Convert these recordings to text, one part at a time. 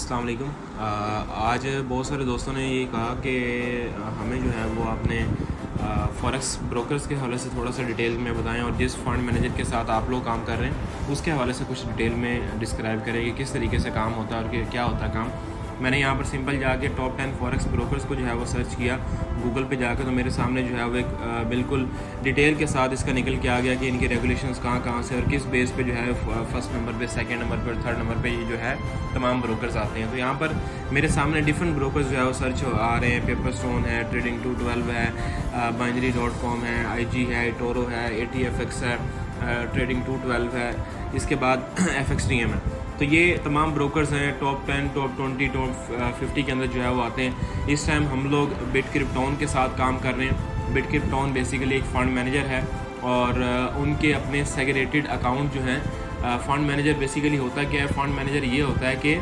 अस्सलाम वालेकुम। आज बहुत सारे दोस्तों ने ये कहा कि हमें जो है वो आपने फॉरेक्स ब्रोकर्स के हवाले से थोड़ा सा डिटेल में बताएं और जिस फंड मैनेजर के साथ आप लोग काम कर रहे हैं उसके हवाले से कुछ डिटेल में डिस्क्राइब करें कि किस तरीके से काम होता है और कि क्या होता है काम। मैंने यहाँ पर सिंपल जाके टॉप 10 फॉरेक्स ब्रोकर्स को जो है वो सर्च किया गूगल पे जाकर, तो मेरे सामने जो है वो एक बिल्कुल डिटेल के साथ इसका निकल के आ गया कि इनके रेगुलेशंस कहाँ कहाँ से और किस बेस पे जो है फर्स्ट नंबर पे, सेकंड नंबर पे और थर्ड नंबर पे ये जो है तमाम ब्रोकर्स आते हैं। तो यहाँ पर मेरे सामने डिफरेंट ब्रोकर्स जो है वो सर्च आ रहे हैं। पेपरस्टोन है, ट्रेडिंग 212 है, binary.com है, IG है, टोरो है, ATFX है, ट्रेडिंग 212 है, इसके बाद FXTM है। तो ये तमाम ब्रोकर्स हैं टॉप 10, टॉप 20, टॉप 50 के अंदर जो है वो आते हैं। इस टाइम हम लोग बिटक्रिप्टोन के साथ काम कर रहे हैं। बिटक्रिप्टोन बेसिकली एक फ़ंड मैनेजर है और उनके अपने सेग्रेटेड अकाउंट जो हैं। फ़ंड मैनेजर बेसिकली होता क्या है, फ़ंड मैनेजर ये होता है कि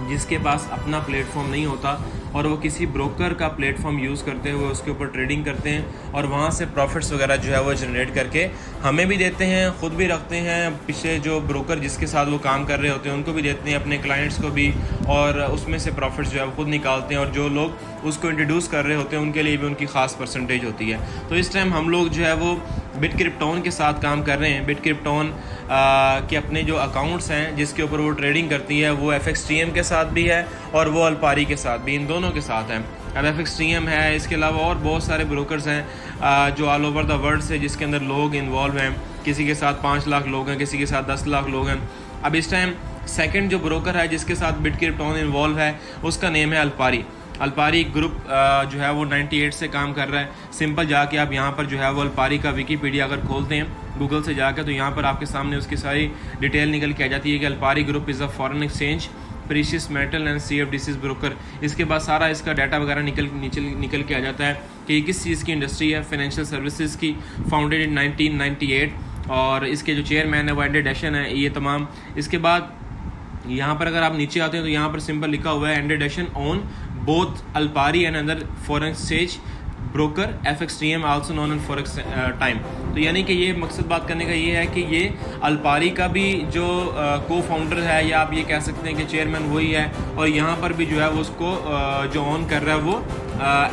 जिसके पास अपना प्लेटफॉर्म नहीं होता और वो किसी ब्रोकर का प्लेटफॉर्म यूज़ करते हुए उसके ऊपर ट्रेडिंग करते हैं और वहाँ से प्रॉफिट्स वगैरह जो है वो जनरेट करके हमें भी देते हैं, ख़ुद भी रखते हैं, पीछे जो ब्रोकर जिसके साथ वो काम कर रहे होते हैं उनको भी देते हैं, अपने क्लाइंट्स को भी, और उसमें से प्रॉफिट्स जो है वो खुद निकालते हैं और जो लोग उसको इंट्रोड्यूस कर रहे होते हैं उनके लिए भी उनकी ख़ास परसेंटेज होती है। तो इस टाइम हम लोग जो है वो बिटक्रिप्टोन के साथ काम कर रहे हैं। बिटक्रिप्टोन के अपने जो अकाउंट्स हैं जिसके ऊपर वो ट्रेडिंग करती है वो FXTM के साथ भी है और वो अल्पारी के साथ भी, इन दोनों के साथ हैं। अब FXTM है, इसके अलावा और बहुत सारे ब्रोकर्स हैं जो ऑल ओवर द वर्ल्ड से, जिसके अंदर लोग इन्वॉल्व हैं। किसी के साथ 5 लाख लोग हैं, किसी के साथ 10 लाख लोग हैं। अब इस टाइम सेकंड जो ब्रोकर है जिसके साथ बिटक्रिप्टोन इन्वॉल्व है उसका नेम है अल्पारी। अल्पारी ग्रुप जो है वो 98 से काम कर रहा है। सिंपल जाके आप यहाँ पर जो है वो अल्पारी का विकीपीडिया अगर खोलते हैं गूगल से जाकर तो यहाँ पर आपके सामने उसकी सारी डिटेल निकल के आ जाती है कि Alpari group is a foreign exchange, precious metal and CFDCs broker. इसके बाद सारा इसका डाटा वगैरह निकल के आ जाता है कि ये किस चीज़ की इंडस्ट्री है, फाइनेंशियल सर्विसेज की, फाउंडेड इन 1998, और इसके जो चेयरमैन है वो एंड्रे डशन है, ये तमाम। इसके बाद यहाँ पर अगर आप नीचे आते हैं तो यहाँ पर सिंपल लिखा हुआ है एंड्रे डशन on both Alpari and other foreign exchange broker FXTM also known as forex time. तो यानी कि ये मकसद बात करने का ये है कि ये अल्पारी का भी जो को फाउंडर है या आप ये कह सकते हैं कि चेयरमैन वही है, और यहाँ पर भी जो है वो उसको जो ऑन कर रहा है वो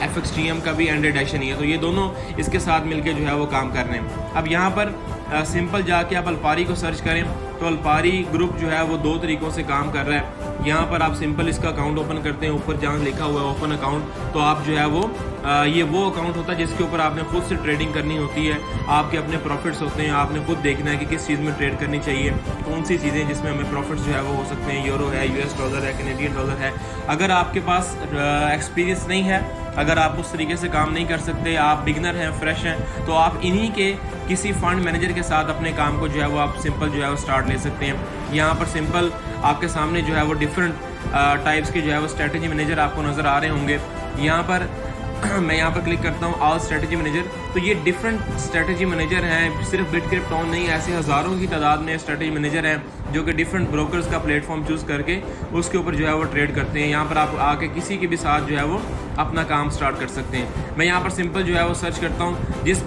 FXTM का भी एंड्रे डशन ही है। तो ये दोनों इसके साथ मिलके जो है वो काम कर रहे हैं। अब यहाँ पर सिंपल जाके आप अल्पारी को सर्च करें तो अल्पारी ग्रुप जो है वो 2 तरीक़ों से काम कर रहा है। यहाँ पर आप सिंपल इसका अकाउंट ओपन करते हैं, ऊपर जहाँ लिखा हुआ है ओपन अकाउंट, तो आप जो है वो ये वो अकाउंट होता है जिसके ऊपर आपने खुद से ट्रेडिंग करनी होती है। आपके अपने प्रॉफिट्स होते हैं, आपने खुद देखना है कि किस चीज़ में ट्रेड करनी चाहिए, कौन सी चीज़ें जिसमें हमें प्रॉफिट्स जो है वो हो सकते हैं। यूरो है, US डॉलर है, कैनेडियन डॉलर है। अगर आपके पास एक्सपीरियंस नहीं है, अगर आप उस तरीके से काम नहीं कर सकते, आप बिगनर हैं, फ्रेश हैं, तो आप इन्हीं के किसी फंड मैनेजर के साथ अपने काम को जो है वो आप सिंपल जो है वो स्टार्ट ले सकते हैं। यहाँ पर सिंपल आपके सामने जो है वो डिफरेंट टाइप्स के जो है वो स्ट्रेटजी मैनेजर आपको नज़र आ रहे होंगे। यहाँ पर मैं यहाँ पर क्लिक करता हूँ ऑल स्ट्रेटजी मैनेजर, तो ये डिफरेंट स्ट्रेटजी मैनेजर हैं, सिर्फ बिटक्रिप्टोन नहीं, ऐसे हज़ारों की तादाद में स्ट्रेटजी मैनेजर हैं जो कि डिफरेंट ब्रोकर्स का प्लेटफॉर्म चूज़ करके उसके ऊपर जो है वो ट्रेड करते हैं। यहाँ पर आप आके किसी के भी साथ जो है वो अपना काम स्टार्ट कर सकते हैं। मैं यहाँ पर सिंपल जो है वो सर्च करता हूँ जिस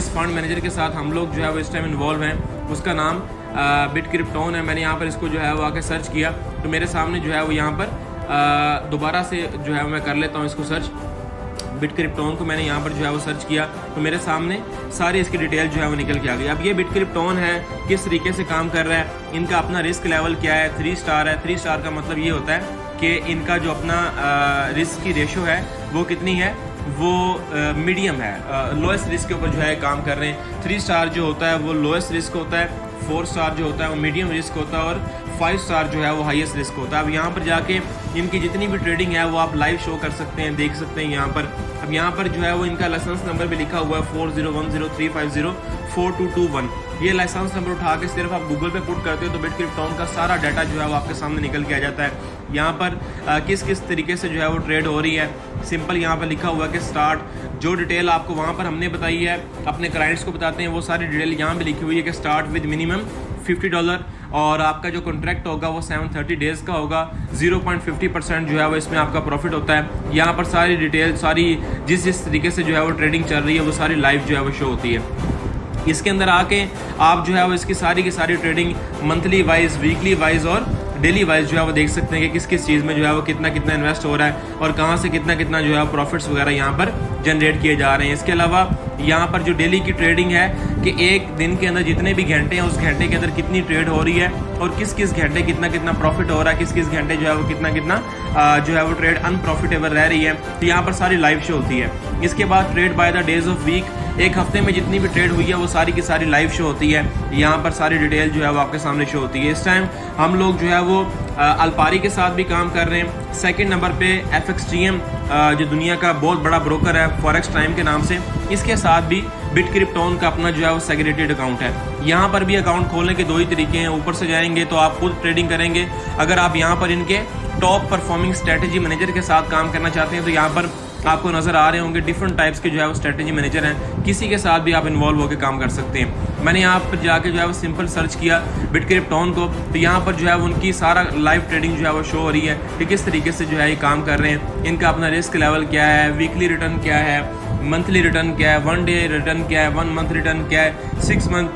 फंड मैनेजर के साथ हम लोग जो है वो इस टाइम इन्वॉल्व हैं उसका नाम बिटक्रिप्टोन है। मैंने यहाँ पर इसको जो है वो आके सर्च किया तो मेरे सामने जो है वो यहाँ पर दोबारा से जो है मैं कर लेता हूँ इसको सर्च। बिटक्रिप्टोन को मैंने यहाँ पर जो है वो सर्च किया तो मेरे सामने सारी इसकी डिटेल जो है वो निकल के आ गई। अब ये बिटक्रिप्टोन है, किस तरीके से काम कर रहा है, इनका अपना रिस्क लेवल क्या है, 3 स्टार है। 3 स्टार का मतलब ये होता है कि इनका जो अपना रिस्क की रेशो है वो कितनी है, वो मीडियम है, लोएस्ट रिस्क के ऊपर जो है काम कर रहे हैं। 3 स्टार जो होता है वो लोएस्ट रिस्क होता है, 4 स्टार जो होता है वो मीडियम रिस्क होता है और 5 स्टार जो है वो हाईएस्ट रिस्क होता है। अब यहाँ पर जाके इनकी जितनी भी ट्रेडिंग है वो आप लाइव शो कर सकते हैं, देख सकते हैं यहाँ पर। अब यहाँ पर जो है वो इनका लाइसेंस नंबर भी लिखा हुआ है 401035042221। ये लाइसेंस नंबर उठा के सिर्फ आप गूगल पे पुट करते हो तो बिटक्रिप्टोन का सारा डाटा जो है वो आपके सामने निकल के आ जाता है। यहाँ पर किस किस तरीके से जो है वो ट्रेड हो रही है, सिंपल यहाँ पर लिखा हुआ है कि स्टार्ट। जो डिटेल आपको वहाँ पर हमने बताई है, अपने क्लाइंट्स को बताते हैं, वो सारी डिटेल यहाँ भी लिखी हुई है कि स्टार्ट विद मिनिमम $50 और आपका जो कॉन्ट्रैक्ट होगा वो 730 डेज़ का होगा। 0.50% जो है वो इसमें आपका प्रॉफिट होता है। यहाँ पर सारी डिटेल, सारी जिस तरीके से जो है वो ट्रेडिंग चल रही है वो सारी लाइव जो है वो शो होती है। इसके अंदर आके आप जो है वो इसकी सारी की सारी trading monthly wise, weekly wise और डेली वाइज जो है वो देख सकते हैं कि किस किस चीज़ में जो है वो कितना कितना इन्वेस्ट हो रहा है और कहाँ से कितना कितना जो है प्रॉफिट्स वगैरह यहाँ पर जनरेट किए जा रहे हैं। इसके अलावा यहाँ पर जो डेली की ट्रेडिंग है कि एक दिन के अंदर जितने भी घंटे हैं उस घंटे के अंदर कितनी ट्रेड हो रही है और किस किस घंटे कितना कितना प्रॉफिट हो रहा है, किस किस घंटे जो है वो कितना कितना जो है वो ट्रेड अनप्रॉफिटेबल रह रही है, तो यहाँ पर सारी लाइव शो होती है। इसके बाद trade by the days of week, एक हफ्ते में जितनी भी ट्रेड हुई है वो सारी की सारी लाइव शो होती है। यहाँ पर सारी डिटेल जो है वो आपके सामने शो होती है। इस टाइम हम लोग जो है वो अल्पारी के साथ भी काम कर रहे हैं। सेकंड नंबर पे FXTM जो दुनिया का बहुत बड़ा ब्रोकर है फॉरेक्स टाइम के नाम से, इसके साथ भी बिटक्रिप्टोन का अपना जो है वो सेग्रेटेड अकाउंट है। यहाँ पर भी अकाउंट खोलने के दो ही तरीके हैं। ऊपर से जाएंगे तो आप खुद ट्रेडिंग करेंगे। अगर आप यहाँ पर इनके टॉप परफॉर्मिंग स्ट्रेटेजी मैनेजर के साथ काम करना चाहते हैं तो यहाँ पर आपको नजर आ रहे होंगे डिफरेंट टाइप्स के जो है वो स्ट्रेटेजी मैनेजर हैं, किसी के साथ भी आप इन्वॉल्व होकर काम कर सकते हैं। मैंने यहाँ पर जाके जो है वो सिंपल सर्च किया बिटक्रिप्टोन को, तो यहाँ पर जो है उनकी सारा लाइव ट्रेडिंग जो है वो शो हो रही है कि किस तरीके से जो है ये काम कर रहे हैं। इनका अपना रिस्क लेवल क्या है, वीकली रिटर्न क्या है, मंथली रिटर्न क्या है, 1 डे रिटर्न क्या है, 1 मंथ रिटर्न क्या है, 6 मंथ,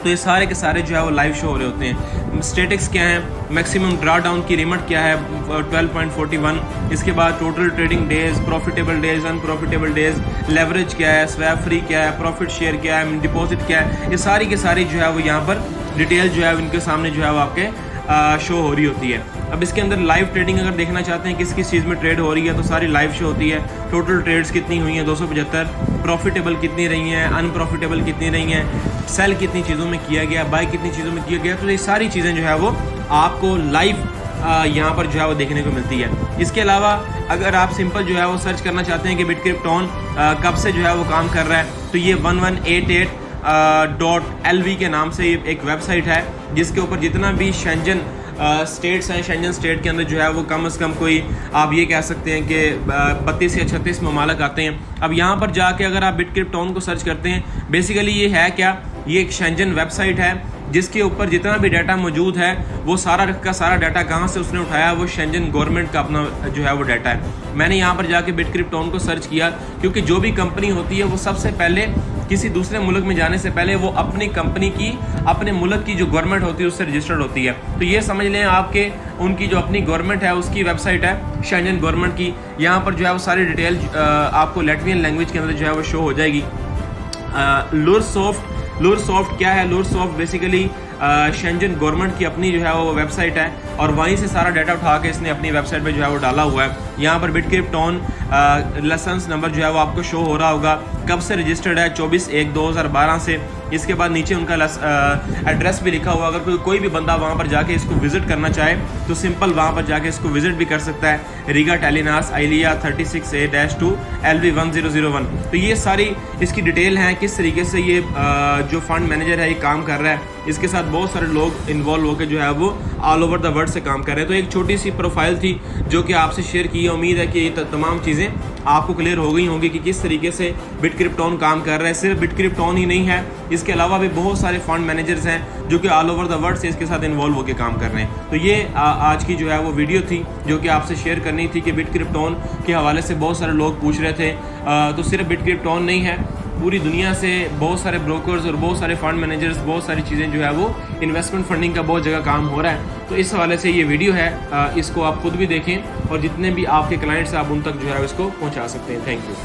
तो ये सारे के सारे जो है वो लाइव शो हो रहे होते हैं। स्टेटिक्स क्या है, मैक्सिमम ड्रा डाउन की लिमिट क्या है 12.41, इसके बाद total trading days, profitable days, unprofitable days, leverage क्या है, स्वैप फ्री क्या है, प्रॉफिट शेयर क्या है, डिपॉजिट क्या है, ये सारी की सारी जो है वो यहाँ पर डिटेल जो है इनके सामने जो है वो आपके शो हो रही होती है। अब इसके अंदर लाइव ट्रेडिंग अगर देखना चाहते हैं किस किस चीज़ में ट्रेड हो रही है तो सारी लाइव शो होती है। टोटल ट्रेड्स कितनी हुई हैं 275, प्रॉफिटेबल कितनी रही हैं, अनप्रॉफिटेबल कितनी रही हैं, सेल कितनी चीज़ों में किया गया, बाय कितनी चीज़ों में किया गया, तो ये सारी चीज़ें जो है वो आपको लाइव यहाँ पर जो है वो देखने को मिलती है। इसके अलावा अगर आप सिंपल जो है वो सर्च करना चाहते हैं कि बिटक्रिप्टोन कब से जो है वो काम कर रहा है तो ये 1188.lv के नाम से ये एक वेबसाइट है जिसके ऊपर जितना भी शेंजन स्टेट्स हैं, शेंजन स्टेट के अंदर जो है वो कम से कम कोई आप ये कह सकते हैं कि 32 या 36 ममालिक आते हैं। अब यहाँ पर जाके अगर आप बिटक्रिप्टोन को सर्च करते हैं, बेसिकली ये है क्या, ये एक शेंजन वेबसाइट है जिसके ऊपर जितना भी डाटा मौजूद है वो सारा का सारा डाटा कहाँ से उसने उठाया, वो शेंजन गवर्नमेंट का अपना जो है वो डाटा है। मैंने यहाँ पर जाके बिटक्रिप्टोन को सर्च किया क्योंकि जो भी कंपनी होती है वो सबसे पहले किसी दूसरे मुल्क में जाने से पहले वो अपनी कंपनी की, अपने मुल्क की जो गवर्नमेंट होती है उससे रजिस्टर्ड होती है। तो ये समझ लें आपके उनकी जो अपनी गवर्नमेंट है उसकी वेबसाइट है शेंजन गवर्नमेंट की। यहाँ पर जो है वो सारी डिटेल आपको लैट्वियन लैंग्वेज के अंदर जो है वो शो हो जाएगी। लुरसॉफ्ट क्या है, लुरसॉफ्ट बेसिकली शेंजन गवर्नमेंट की अपनी जो है वो वेबसाइट है और वहीं से सारा डाटा उठा के इसने अपनी वेबसाइट पे जो है वो डाला हुआ है। यहाँ पर बिटक्रिप्टोन लाइसेंस नंबर जो है वो आपको शो हो रहा होगा, कब से रजिस्टर्ड है 24/1/2012 से। इसके बाद नीचे उनका एड्रेस भी लिखा हुआ, अगर कोई भी बंदा वहाँ पर जाके इसको विजिट करना चाहे तो सिंपल वहाँ पर जाके इसको विजिट भी कर सकता है। Riga टेलिनास आइलिया 36A-2 LV1001। तो ये सारी इसकी डिटेल है किस तरीके से ये जो फंड मैनेजर है ये काम कर रहा है। इसके साथ बहुत सारे लोग इन्वॉल्व होकर जो है वो ऑल ओवर द वर्ल्ड से काम कर रहे हैं। तो एक छोटी सी प्रोफाइल थी जो कि आपसे शेयर की। उम्मीद है कि ये तमाम चीज़ें आपको क्लियर हो गई होंगी कि किस तरीके से बिटक्रिप्टोन काम कर रहा है। सिर्फ बिटक्रिप्टोन ही नहीं है, इसके अलावा भी बहुत सारे फंड मैनेजर्स हैं जो कि ऑल ओवर द वर्ल्ड से इसके साथ इन्वॉल्व होकर काम कर रहे हैं। तो ये आज की जो है वो वीडियो थी जो कि आपसे शेयर करनी थी कि बिटक्रिप्टोन के हवाले से बहुत सारे लोग पूछ रहे थे। तो सिर्फ बिटक्रिप्टोन नहीं है, पूरी दुनिया से बहुत सारे ब्रोकर्स और बहुत सारे फंड मैनेजर्स, बहुत सारी चीज़ें जो है वो इन्वेस्टमेंट फंडिंग का बहुत जगह काम हो रहा है। तो इस हवाले से ये वीडियो है, इसको आप खुद भी देखें और जितने भी आपके क्लाइंट्स हैं आप उन तक जो है इसको पहुंचा सकते हैं। Thank you.